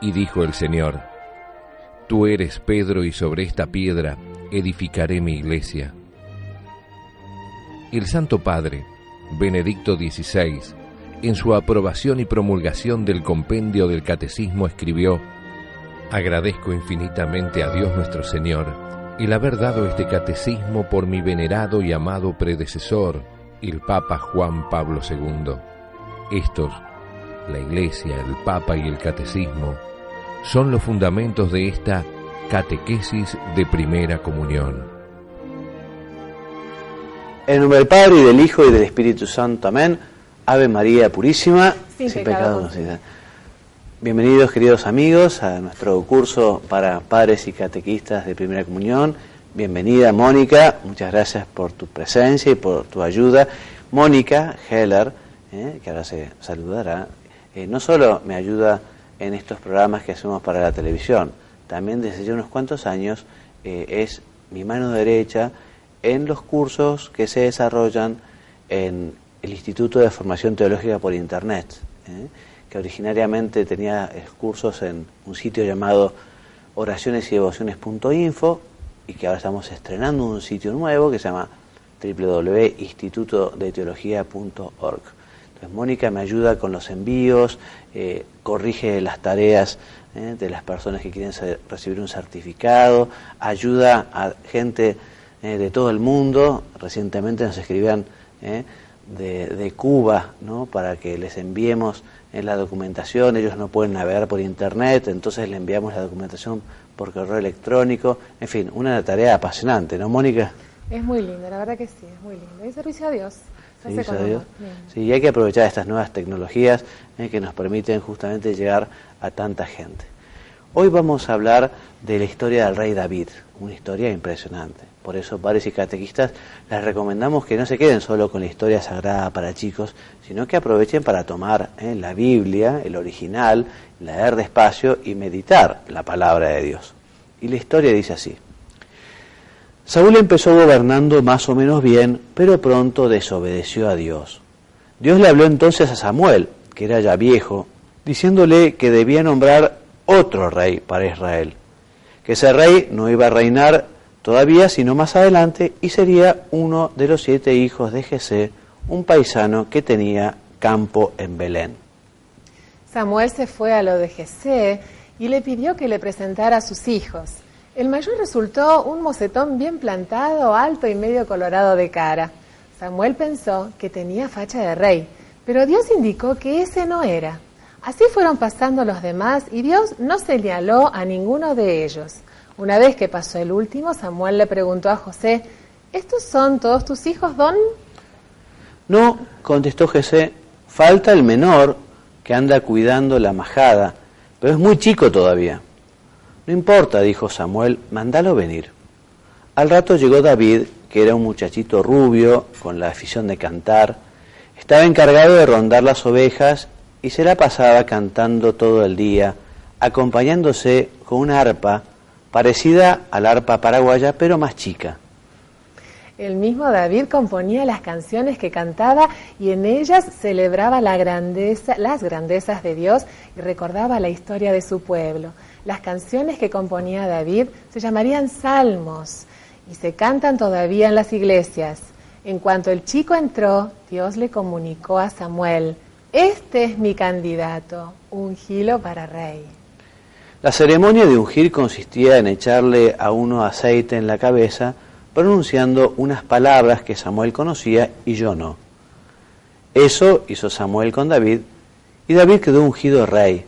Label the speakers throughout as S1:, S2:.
S1: Y dijo el Señor: Tú eres Pedro, y sobre esta piedra edificaré mi iglesia. El Santo Padre, Benedicto XVI, en su aprobación y promulgación del compendio del Catecismo escribió: Agradezco infinitamente a Dios nuestro Señor el haber dado este catecismo por mi venerado y amado predecesor, el Papa Juan Pablo II. Estos, la Iglesia, el Papa y el Catecismo, son los fundamentos de esta catequesis de primera comunión.
S2: En nombre del Padre, y del Hijo, y del Espíritu Santo. Amén. Ave María Purísima, sin pecado concebida. Bienvenidos, queridos amigos, a nuestro curso para padres y catequistas de primera comunión. Bienvenida, Mónica. Muchas gracias por tu presencia y por tu ayuda. Mónica Heller, que ahora se saludará, no solo me ayuda en estos programas que hacemos para la televisión, también desde ya unos cuantos años es mi mano derecha en los cursos que se desarrollan en el Instituto de Formación Teológica por Internet, que originariamente tenía cursos en un sitio llamado oracionesydevociones.info y que ahora estamos estrenando un sitio nuevo que se llama www.institutodeteología.org. Entonces Mónica me ayuda con los envíos, corrige las tareas de las personas que quieren recibir un certificado, ayuda a gente de todo el mundo. Recientemente nos escribían de Cuba, ¿no?, para que les enviemos la documentación. Ellos no pueden navegar por internet, entonces le enviamos la documentación por correo electrónico. En fin, una tarea apasionante, ¿no, Mónica?
S3: Es muy linda, la verdad que sí, es muy linda. Y servicio a Dios.
S2: Servicio a Dios. Sí, y hay que aprovechar estas nuevas tecnologías que nos permiten justamente llegar a tanta gente. Hoy vamos a hablar de la historia del rey David, una historia impresionante. Por eso, padres y catequistas, les recomendamos que no se queden solo con la historia sagrada para chicos, sino que aprovechen para tomar la Biblia, el original, leer despacio y meditar la palabra de Dios. Y la historia dice así: Saúl empezó gobernando más o menos bien, pero pronto desobedeció a Dios. Dios le habló entonces a Samuel, que era ya viejo, diciéndole que debía nombrar otro rey para Israel, que ese rey no iba a reinar todavía sino más adelante, y sería uno de los 7 hijos de Jesé, un paisano que tenía campo en Belén.
S3: Samuel se fue a lo de Jesé y le pidió que le presentara a sus hijos. El mayor resultó un mocetón bien plantado, alto y medio colorado de cara. Samuel pensó que tenía facha de rey, pero Dios indicó que ese no era. Así fueron pasando los demás y Dios no señaló a ninguno de ellos. Una vez que pasó el último, Samuel le preguntó a José: ¿estos son todos tus hijos, Don?
S2: No, contestó Jesé, falta el menor que anda cuidando la majada, pero es muy chico todavía. No importa, dijo Samuel, mándalo venir. Al rato llegó David, que era un muchachito rubio, con la afición de cantar. Estaba encargado de rondar las ovejas y se la pasaba cantando todo el día, acompañándose con una arpa parecida a la arpa paraguaya, pero más chica.
S3: El mismo David componía las canciones que cantaba y en ellas celebraba las grandezas de Dios y recordaba la historia de su pueblo. Las canciones que componía David se llamarían salmos y se cantan todavía en las iglesias. En cuanto el chico entró, Dios le comunicó a Samuel: este es mi candidato, ungilo para rey.
S2: La ceremonia de ungir consistía en echarle a uno aceite en la cabeza, pronunciando unas palabras que Samuel conocía y yo no. Eso hizo Samuel con David, y David quedó ungido rey,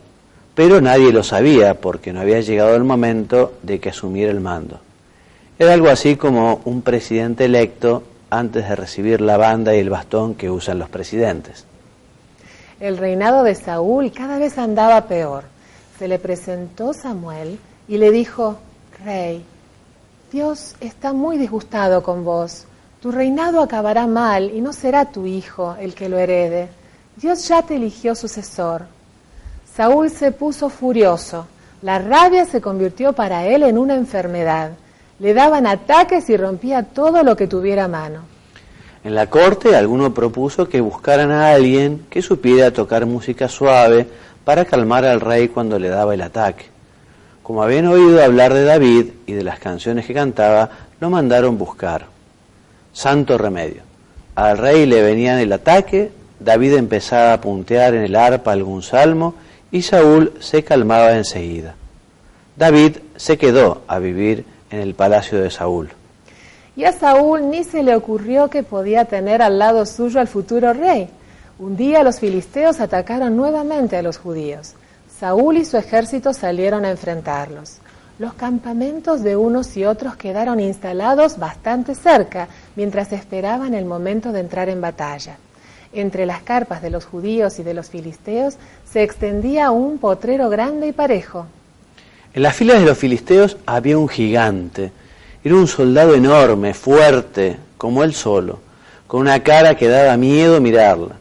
S2: pero nadie lo sabía porque no había llegado el momento de que asumiera el mando. Era algo así como un presidente electo antes de recibir la banda y el bastón que usan los presidentes.
S3: El reinado de Saúl cada vez andaba peor. Se le presentó Samuel y le dijo: Rey, Dios está muy disgustado con vos. Tu reinado acabará mal y no será tu hijo el que lo herede. Dios ya te eligió sucesor. Saúl se puso furioso. La rabia se convirtió para él en una enfermedad. Le daban ataques y rompía todo lo que tuviera a mano.
S2: En la corte alguno propuso que buscaran a alguien que supiera tocar música suave para calmar al rey cuando le daba el ataque. Como habían oído hablar de David y de las canciones que cantaba, lo mandaron buscar. Santo remedio. Al rey le venían el ataque, David empezaba a puntear en el arpa algún salmo y Saúl se calmaba enseguida. David se quedó a vivir en el palacio de Saúl.
S3: Y a Saúl ni se le ocurrió que podía tener al lado suyo al futuro rey. Un día los filisteos atacaron nuevamente a los judíos. Saúl y su ejército salieron a enfrentarlos. Los campamentos de unos y otros quedaron instalados bastante cerca, mientras esperaban el momento de entrar en batalla. Entre las carpas de los judíos y de los filisteos se extendía un potrero grande y parejo.
S2: En las filas de los filisteos había un gigante. Era un soldado enorme, fuerte, como él solo, con una cara que daba miedo mirarla,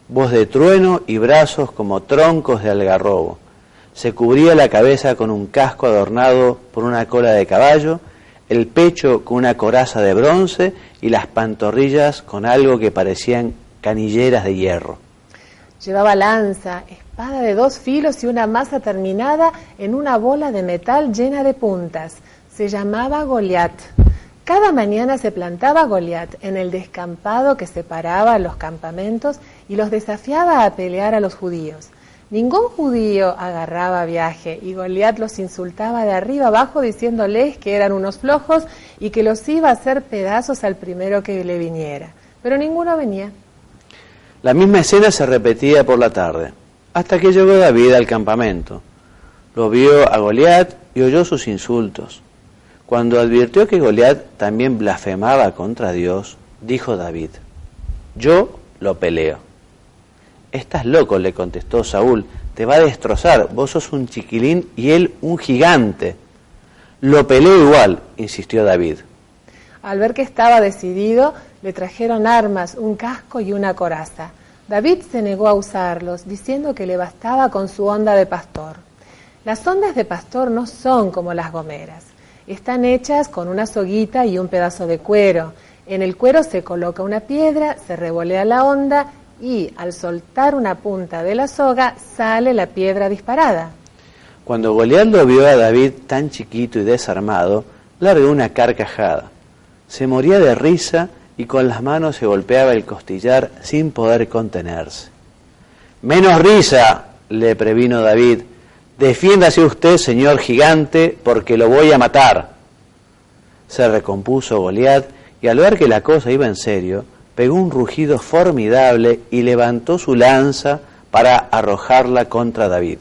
S2: voz de trueno y brazos como troncos de algarrobo. Se cubría la cabeza con un casco adornado por una cola de caballo, el pecho con una coraza de bronce y las pantorrillas con algo que parecían canilleras de hierro.
S3: Llevaba lanza, espada de 2 filos y una maza terminada en una bola de metal llena de puntas. Se llamaba Goliat. Cada mañana se plantaba Goliat en el descampado que separaba los campamentos y los desafiaba a pelear a los judíos. Ningún judío agarraba viaje y Goliat los insultaba de arriba abajo diciéndoles que eran unos flojos y que los iba a hacer pedazos al primero que le viniera. Pero ninguno venía.
S2: La misma escena se repetía por la tarde, hasta que llegó David al campamento. Lo vio a Goliat y oyó sus insultos. Cuando advirtió que Goliat también blasfemaba contra Dios, dijo David: yo lo peleo. Estás loco, le contestó Saúl, te va a destrozar, vos sos un chiquilín y él un gigante. Lo peleo igual, insistió David.
S3: Al ver que estaba decidido, le trajeron armas, un casco y una coraza. David se negó a usarlos, diciendo que le bastaba con su onda de pastor. Las ondas de pastor no son como las gomeras. Están hechas con una soguita y un pedazo de cuero. En el cuero se coloca una piedra, se revolea la onda y, al soltar una punta de la soga, sale la piedra disparada.
S2: Cuando Goliat lo vio a David tan chiquito y desarmado, largó una carcajada. Se moría de risa y con las manos se golpeaba el costillar sin poder contenerse. «Menos risa», le previno David. «Defiéndase usted, señor gigante, porque lo voy a matar». Se recompuso Goliat y al ver que la cosa iba en serio, pegó un rugido formidable y levantó su lanza para arrojarla contra David.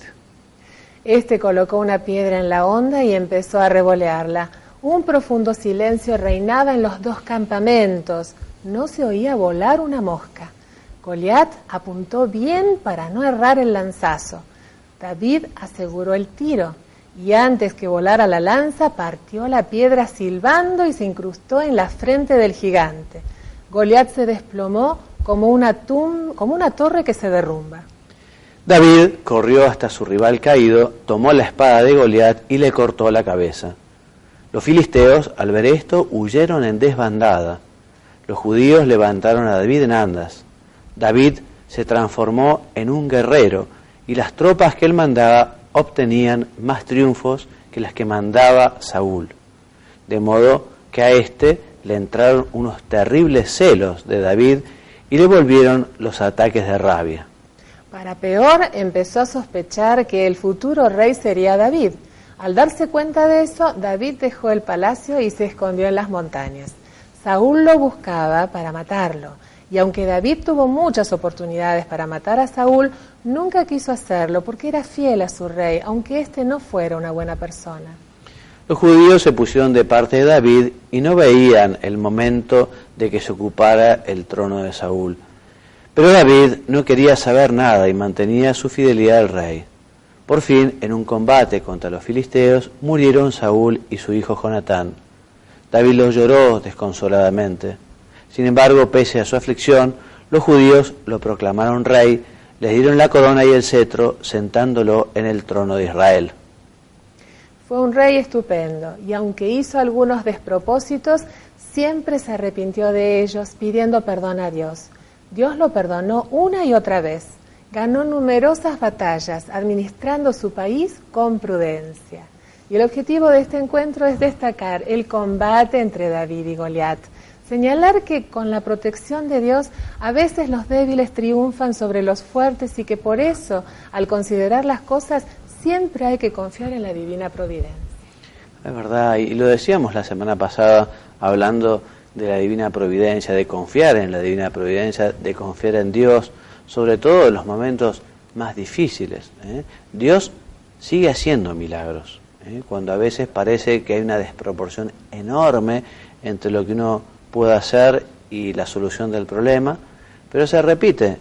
S3: Este colocó una piedra en la onda y empezó a revolearla. Un profundo silencio reinaba en los 2 campamentos. No se oía volar una mosca. Goliat apuntó bien para no errar el lanzazo. David aseguró el tiro y antes que volara la lanza partió la piedra silbando y se incrustó en la frente del gigante. Goliat se desplomó como una torre que se derrumba.
S2: David corrió hasta su rival caído, tomó la espada de Goliat y le cortó la cabeza. Los filisteos, al ver esto, huyeron en desbandada. Los judíos levantaron a David en andas. David se transformó en un guerrero y las tropas que él mandaba obtenían más triunfos que las que mandaba Saúl. De modo que a éste le entraron unos terribles celos de David y le volvieron los ataques de rabia.
S3: Para peor, empezó a sospechar que el futuro rey sería David. Al darse cuenta de eso, David dejó el palacio y se escondió en las montañas. Saúl lo buscaba para matarlo, y aunque David tuvo muchas oportunidades para matar a Saúl, nunca quiso hacerlo porque era fiel a su rey, aunque éste no fuera una buena persona.
S2: Los judíos se pusieron de parte de David y no veían el momento de que se ocupara el trono de Saúl. Pero David no quería saber nada y mantenía su fidelidad al rey. Por fin, en un combate contra los filisteos, murieron Saúl y su hijo Jonatán. David los lloró desconsoladamente. Sin embargo, pese a su aflicción, los judíos lo proclamaron rey, le dieron la corona y el cetro, sentándolo en el trono de Israel.
S3: Fue un rey estupendo, y aunque hizo algunos despropósitos, siempre se arrepintió de ellos, pidiendo perdón a Dios. Dios lo perdonó una y otra vez. ganó numerosas batallas, administrando su país con prudencia. Y el objetivo de este encuentro es destacar el combate entre David y Goliat, señalar que con la protección de Dios a veces los débiles triunfan sobre los fuertes y que por eso, al considerar las cosas, siempre hay que confiar en la divina providencia.
S2: Es verdad, y lo decíamos la semana pasada hablando de la divina providencia, de confiar en la divina providencia, de confiar en Dios, sobre todo en los momentos más difíciles. Dios sigue haciendo milagros, cuando a veces parece que hay una desproporción enorme entre lo que uno puede hacer y la solución del problema, pero se repite,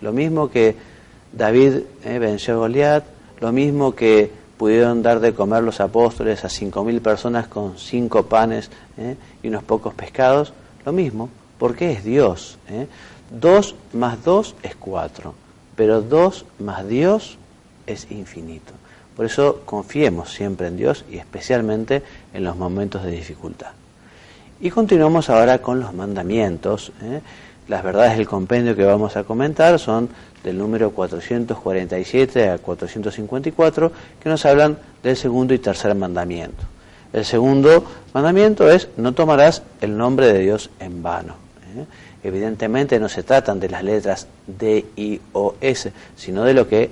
S2: lo mismo que David venció a Goliat, lo mismo que pudieron dar de comer los apóstoles a 5.000 personas con 5 panes y unos pocos pescados, lo mismo, porque es Dios. 2 más 2 es 4, pero 2 más Dios es infinito. Por eso confiemos siempre en Dios y especialmente en los momentos de dificultad. Y continuamos ahora con los mandamientos. Las verdades del compendio que vamos a comentar son del número 447 a 454, que nos hablan del segundo y tercer mandamiento. El segundo mandamiento es: no tomarás el nombre de Dios en vano. Evidentemente no se tratan de las letras D, I, O, S, sino de lo que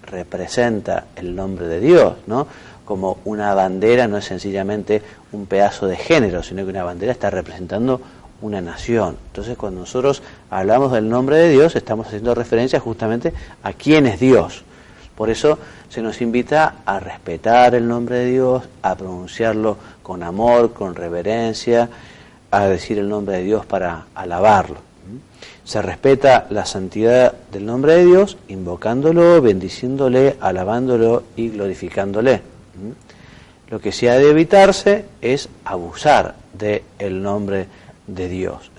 S2: representa el nombre de Dios, ¿no? Como una bandera no es sencillamente un pedazo de género, sino que una bandera está representando una nación. Entonces, cuando nosotros hablamos del nombre de Dios, estamos haciendo referencia justamente a quién es Dios. Por eso se nos invita a respetar el nombre de Dios, a pronunciarlo con amor, con reverencia, a decir el nombre de Dios para alabarlo. Se respeta la santidad del nombre de Dios invocándolo, bendiciéndole, alabándolo y glorificándole. Lo que sí ha de evitarse es abusar del nombre de Dios.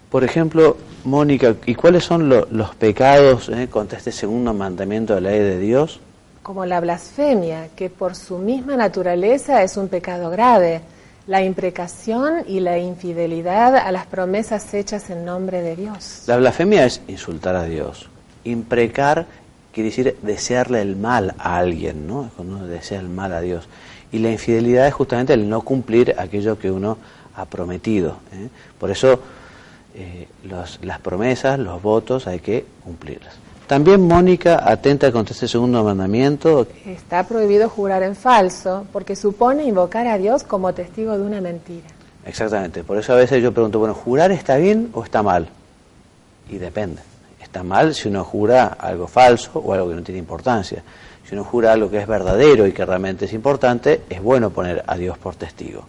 S2: Por ejemplo, Mónica, ¿y cuáles son los pecados contra este segundo mandamiento de la ley de Dios?
S3: Como la blasfemia, que por su misma naturaleza es un pecado grave, la imprecación y la infidelidad a las promesas hechas en nombre de Dios.
S2: La blasfemia es insultar a Dios. Imprecar quiere decir desearle el mal a alguien, ¿no? Cuando uno desea el mal a Dios. Y la infidelidad es justamente el no cumplir aquello que uno ha prometido. Por eso las promesas, los votos, hay que cumplirlas. También Mónica atenta contra este segundo mandamiento.
S3: Está prohibido jurar en falso, porque supone invocar a Dios como testigo de una mentira.
S2: Exactamente, por eso a veces yo pregunto, bueno, ¿jurar está bien o está mal? Y depende. Está mal si uno jura algo falso o algo que no tiene importancia. Si uno jura algo que es verdadero y que realmente es importante, es bueno poner a Dios por testigo.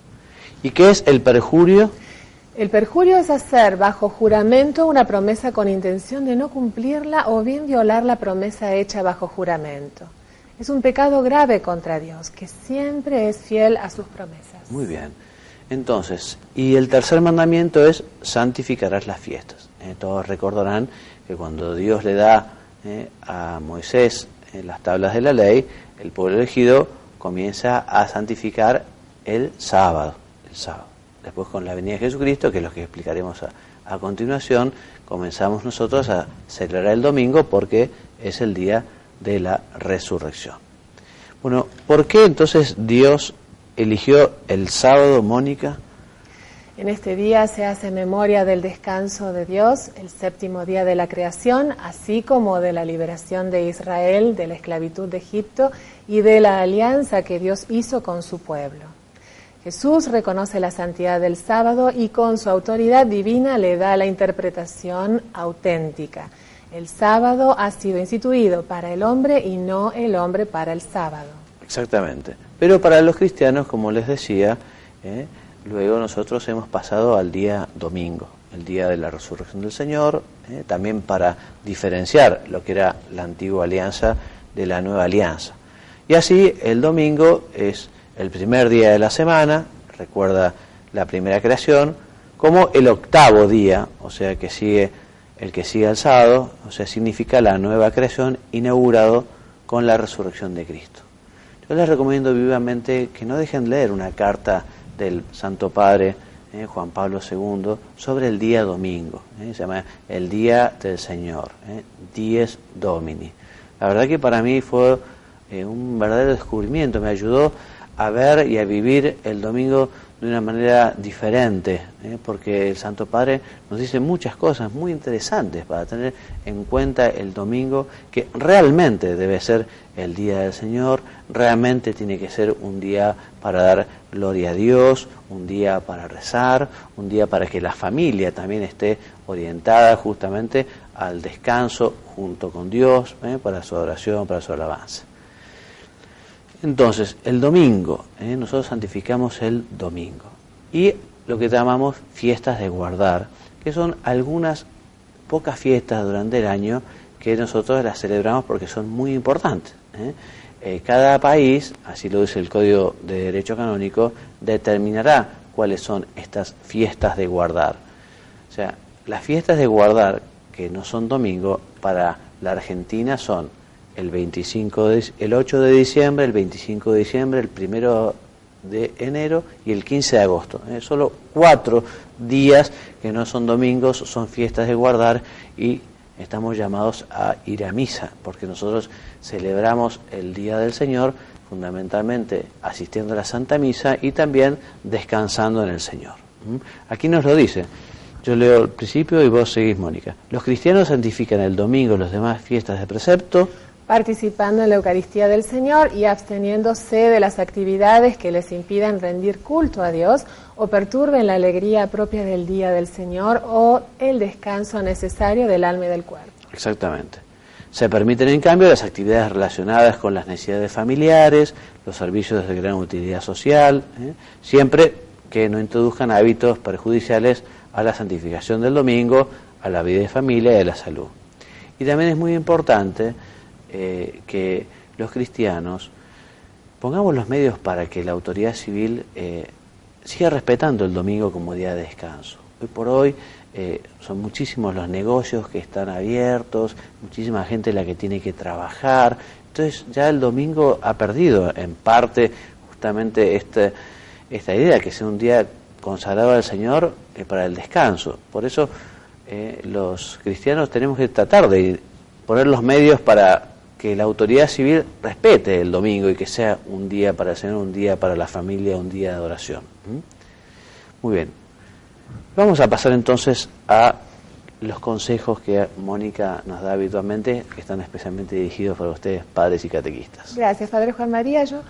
S2: ¿Y qué es el perjurio?
S3: El perjurio es hacer bajo juramento una promesa con intención de no cumplirla o bien violar la promesa hecha bajo juramento. Es un pecado grave contra Dios, que siempre es fiel a sus promesas.
S2: Muy bien. Entonces, y el tercer mandamiento es: santificarás las fiestas. Todos recordarán que cuando Dios le da a Moisés las tablas de la ley, el pueblo elegido comienza a santificar el sábado. Después, con la venida de Jesucristo, que es lo que explicaremos a continuación, comenzamos nosotros a celebrar el domingo porque es el día de la resurrección. Bueno, ¿por qué entonces Dios eligió el sábado, Mónica?
S3: En este día se hace memoria del descanso de Dios, el séptimo día de la creación, así como de la liberación de Israel de la esclavitud de Egipto y de la alianza que Dios hizo con su pueblo. Jesús reconoce la santidad del sábado y con su autoridad divina le da la interpretación auténtica. El sábado ha sido instituido para el hombre y no el hombre para el sábado.
S2: Exactamente. Pero para los cristianos, como les decía, luego nosotros hemos pasado al día domingo, el día de la resurrección del Señor, también para diferenciar lo que era la antigua alianza de la nueva alianza. Y así el domingo es el primer día de la semana, recuerda la primera creación, como el octavo día, o sea que sigue el que sigue al sábado, o sea, significa la nueva creación inaugurado con la resurrección de Cristo. Yo les recomiendo vivamente que no dejen leer una carta del Santo Padre Juan Pablo II, sobre el día domingo. Se llama el Día del Señor, Dies Domini. La verdad que para mí fue un verdadero descubrimiento, me ayudó a ver y a vivir el domingo de una manera diferente, porque el Santo Padre nos dice muchas cosas muy interesantes para tener en cuenta el domingo, que realmente debe ser el Día del Señor, realmente tiene que ser un día para dar gloria a Dios, un día para rezar, un día para que la familia también esté orientada justamente al descanso junto con Dios, para su adoración, para su alabanza. Entonces, el domingo, nosotros santificamos el domingo. Y lo que llamamos fiestas de guardar, que son algunas pocas fiestas durante el año que nosotros las celebramos porque son muy importantes. Cada país, así lo dice el Código de Derecho Canónico, determinará cuáles son estas fiestas de guardar. O sea, las fiestas de guardar, que no son domingo, para la Argentina son el 8 de diciembre, el 25 de diciembre, el 1 de enero y el 15 de agosto. Solo 4 días que no son domingos, son fiestas de guardar, y estamos llamados a ir a misa, porque nosotros celebramos el Día del Señor fundamentalmente asistiendo a la Santa Misa y también descansando en el Señor. Aquí nos lo dice. Yo leo el principio y vos seguís, Mónica. Los cristianos santifican el domingo y las demás fiestas de precepto,
S3: participando en la Eucaristía del Señor y absteniéndose de las actividades que les impidan rendir culto a Dios o perturben la alegría propia del Día del Señor o el descanso necesario del alma y del cuerpo.
S2: Exactamente. Se permiten, en cambio, las actividades relacionadas con las necesidades familiares, los servicios de gran utilidad social, siempre que no introduzcan hábitos perjudiciales a la santificación del domingo, a la vida de familia y a la salud. Y también es muy importante que los cristianos pongamos los medios para que la autoridad civil siga respetando el domingo como día de descanso. Hoy por hoy son muchísimos los negocios que están abiertos, muchísima gente la que tiene que trabajar, entonces ya el domingo ha perdido en parte justamente esta idea que sea un día consagrado al Señor para el descanso. Por eso los cristianos tenemos que tratar de poner los medios para que la autoridad civil respete el domingo y que sea un día para el Señor, un día para la familia, un día de adoración. Muy bien. Vamos a pasar entonces a los consejos que Mónica nos da habitualmente, que están especialmente dirigidos para ustedes, padres y catequistas.
S3: Gracias, Padre Juan María. Yo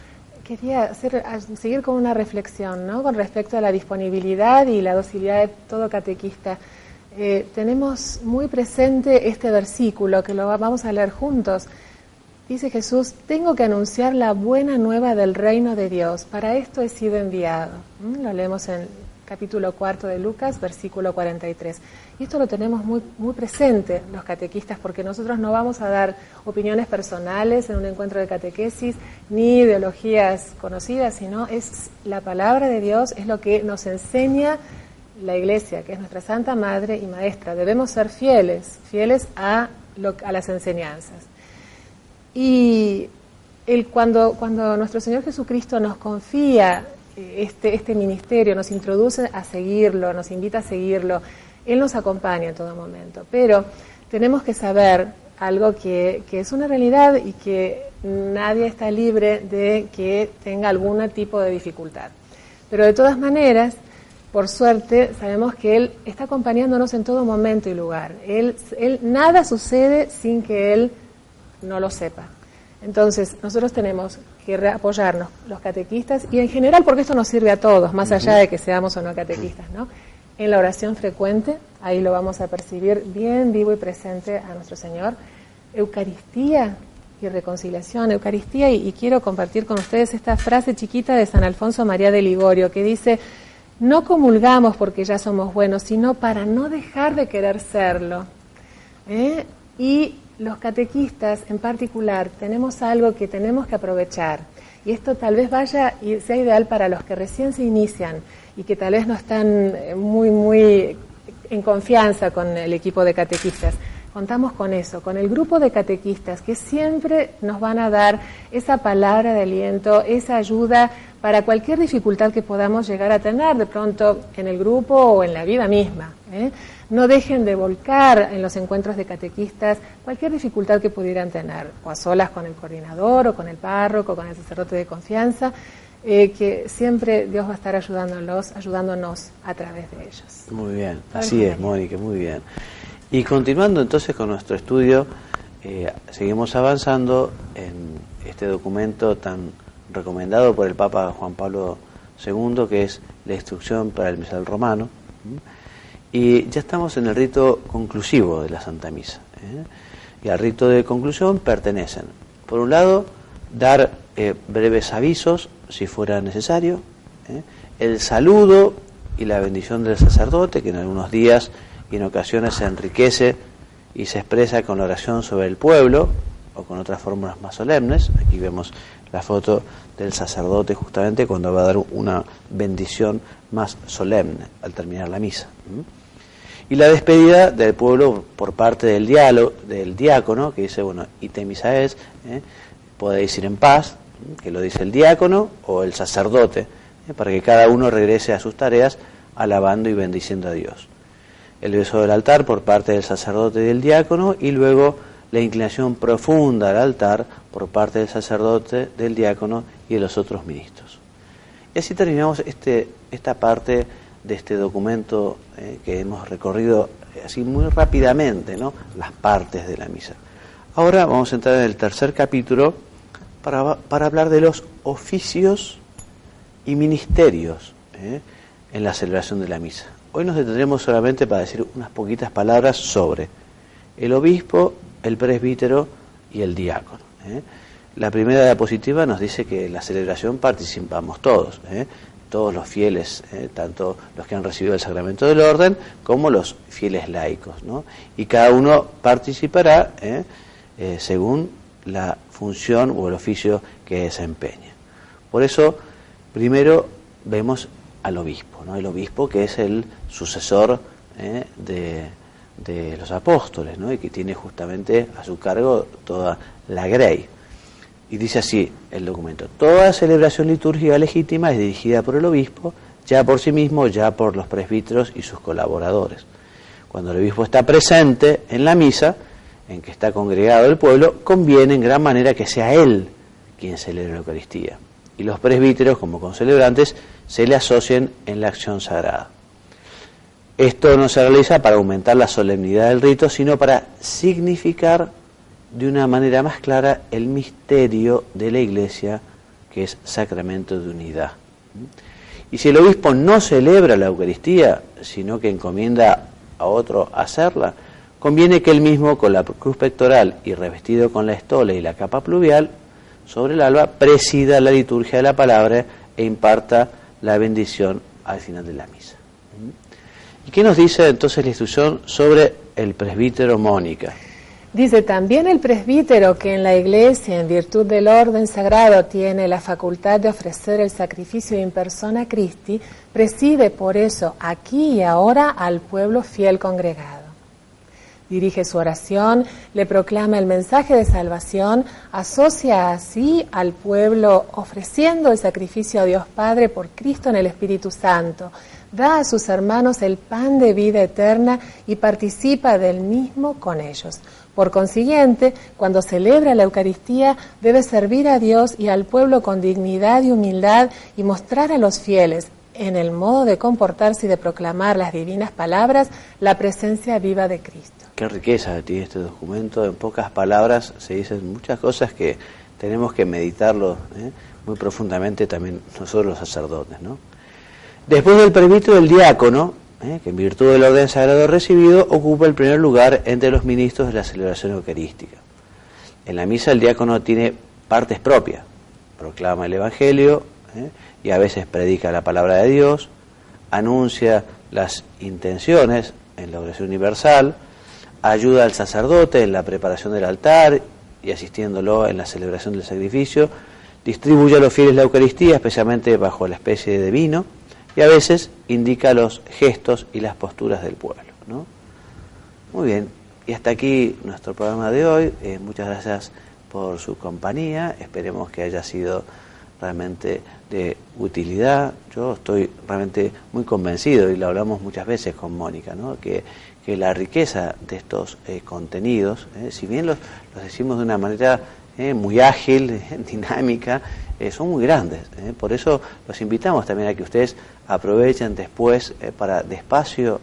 S3: quería seguir con una reflexión, ¿no?, con respecto a la disponibilidad y la docilidad de todo catequista. Tenemos muy presente este versículo que lo vamos a leer juntos. Dice Jesús: tengo que anunciar la buena nueva del reino de Dios, para esto he sido enviado. Lo leemos en capítulo 4 de Lucas, versículo 43. Y esto lo tenemos muy, muy presente los catequistas, porque nosotros no vamos a dar opiniones personales en un encuentro de catequesis, ni ideologías conocidas, sino es la palabra de Dios, es lo que nos enseña la Iglesia, que es nuestra Santa Madre y Maestra. Debemos ser fieles a las enseñanzas. Y cuando nuestro Señor Jesucristo nos confía este ministerio, nos introduce a seguirlo, nos invita a seguirlo, Él nos acompaña en todo momento. Pero tenemos que saber algo que es una realidad y que nadie está libre de que tenga algún tipo de dificultad. Pero de todas maneras, por suerte, sabemos que Él está acompañándonos en todo momento y lugar. Nada sucede sin que Él no lo sepa. Entonces, nosotros tenemos que apoyarnos, los catequistas, y en general, porque esto nos sirve a todos, más allá de que seamos o no catequistas, ¿no?, en la oración frecuente, ahí lo vamos a percibir bien vivo y presente a nuestro Señor. Eucaristía y reconciliación, Eucaristía, y quiero compartir con ustedes esta frase chiquita de San Alfonso María de Ligorio, que dice: no comulgamos porque ya somos buenos, sino para no dejar de querer serlo. Y los catequistas en particular tenemos algo que tenemos que aprovechar, y esto tal vez vaya y sea ideal para los que recién se inician y que tal vez no están muy en confianza con el equipo de catequistas. Contamos con eso, con el grupo de catequistas que siempre nos van a dar esa palabra de aliento, esa ayuda para cualquier dificultad que podamos llegar a tener de pronto en el grupo o en la vida misma. No dejen de volcar en los encuentros de catequistas cualquier dificultad que pudieran tener, o a solas con el coordinador, o con el párroco, con el sacerdote de confianza, que siempre Dios va a estar ayudándonos a través de ellos.
S2: Muy bien, así es, Mónica, muy bien. Y continuando entonces con nuestro estudio, seguimos avanzando en este documento tan recomendado por el Papa Juan Pablo II, que es la Instrucción para el Misal Romano. Y ya estamos en el rito conclusivo de la Santa Misa. Y al rito de conclusión pertenecen, por un lado, dar breves avisos, si fuera necesario, el saludo y la bendición del sacerdote, que en algunos días y en ocasiones se enriquece y se expresa con la oración sobre el pueblo, o con otras fórmulas más solemnes. Aquí vemos la foto del sacerdote justamente cuando va a dar una bendición más solemne al terminar la misa. Y la despedida del pueblo por parte del diácono, que dice, bueno, ite misa es, podéis ir en paz, que lo dice el diácono o el sacerdote, para que cada uno regrese a sus tareas alabando y bendiciendo a Dios. El beso del altar por parte del sacerdote y del diácono, y luego la inclinación profunda al altar por parte del sacerdote, del diácono y de los otros ministros. Y así terminamos esta parte de este documento que hemos recorrido así muy rápidamente, ¿no? Las partes de la misa. Ahora vamos a entrar en el tercer capítulo para hablar de los oficios y ministerios en la celebración de la misa. Hoy nos detendremos solamente para decir unas poquitas palabras sobre el obispo, el presbítero y el diácono. La primera diapositiva nos dice que en la celebración participamos todos, todos los fieles, tanto los que han recibido el sacramento del orden como los fieles laicos, ¿no? Y cada uno participará según la función o el oficio que desempeña. Por eso, primero vemos al obispo, ¿no? El obispo, que es el sucesor de los apóstoles, ¿no? Y que tiene justamente a su cargo toda la grey. Y dice así el documento: toda celebración litúrgica legítima es dirigida por el obispo, ya por sí mismo, ya por los presbíteros y sus colaboradores. Cuando el obispo está presente en la misa, en que está congregado el pueblo, conviene en gran manera que sea él quien celebre la Eucaristía, y los presbíteros, como concelebrantes, se le asocien en la acción sagrada. Esto no se realiza para aumentar la solemnidad del rito, sino para significar de una manera más clara el misterio de la Iglesia, que es sacramento de unidad. Y si el obispo no celebra la Eucaristía, sino que encomienda a otro hacerla, conviene que él mismo, con la cruz pectoral y revestido con la estola y la capa pluvial sobre el alba, presida la liturgia de la palabra e imparta la bendición al final de la misa. ¿Y qué nos dice entonces la instrucción sobre el presbítero, Mónica?
S3: Dice: también el presbítero, que en la Iglesia, en virtud del orden sagrado, tiene la facultad de ofrecer el sacrificio in persona Christi, preside por eso aquí y ahora al pueblo fiel congregado. Dirige su oración, le proclama el mensaje de salvación, asocia así al pueblo ofreciendo el sacrificio a Dios Padre por Cristo en el Espíritu Santo, da a sus hermanos el pan de vida eterna y participa del mismo con ellos. Por consiguiente, cuando celebra la Eucaristía, debe servir a Dios y al pueblo con dignidad y humildad y mostrar a los fieles, en el modo de comportarse y de proclamar las divinas palabras, la presencia viva de Cristo.
S2: Qué riqueza tiene este documento. En pocas palabras se dicen muchas cosas que tenemos que meditarlo muy profundamente también nosotros los sacerdotes, ¿no? Después del presbítero, el diácono, que en virtud del orden sagrado recibido ocupa el primer lugar entre los ministros de la celebración eucarística. En la misa el diácono tiene partes propias, proclama el Evangelio y a veces predica la palabra de Dios, anuncia las intenciones en la oración universal, ayuda al sacerdote en la preparación del altar y asistiéndolo en la celebración del sacrificio, distribuye a los fieles la Eucaristía, especialmente bajo la especie de vino, y a veces indica los gestos y las posturas del pueblo, ¿no? Muy bien, y hasta aquí nuestro programa de hoy. Muchas gracias por su compañía, esperemos que haya sido realmente de utilidad. Yo estoy realmente muy convencido, y lo hablamos muchas veces con Mónica, ¿no? que la riqueza de estos contenidos, si bien los decimos de una manera muy ágil, dinámica, son muy grandes. Por eso los invitamos también a que ustedes aprovechen después para despacio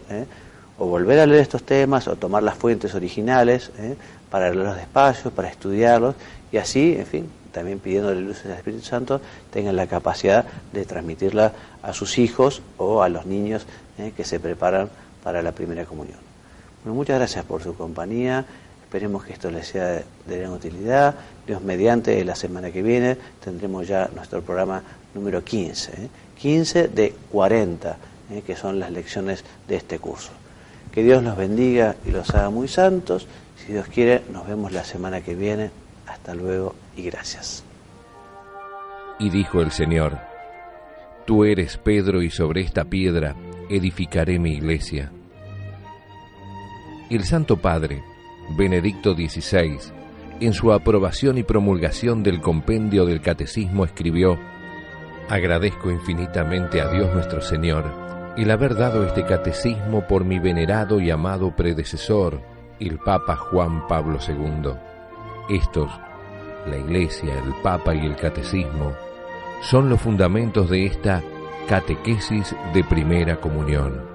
S2: o volver a leer estos temas o tomar las fuentes originales para leerlos despacio, para estudiarlos, y así, en fin, también pidiéndole luces al Espíritu Santo, tengan la capacidad de transmitirla a sus hijos o a los niños que se preparan para la primera comunión. Bueno, muchas gracias por su compañía. Esperemos que esto les sea de gran utilidad. Dios mediante, la semana que viene tendremos ya nuestro programa número 15. 15 de 40, que son las lecciones de este curso. Que Dios los bendiga y los haga muy santos. Si Dios quiere, nos vemos la semana que viene. Hasta luego y gracias.
S1: Y dijo el Señor: Tú eres Pedro, y sobre esta piedra edificaré mi iglesia. El Santo Padre, Benedicto XVI, en su aprobación y promulgación del compendio del Catecismo escribió: Agradezco infinitamente a Dios nuestro Señor el haber dado este catecismo por mi venerado y amado predecesor, el Papa Juan Pablo II. Estos, la Iglesia, el Papa y el Catecismo, son los fundamentos de esta catequesis de primera comunión.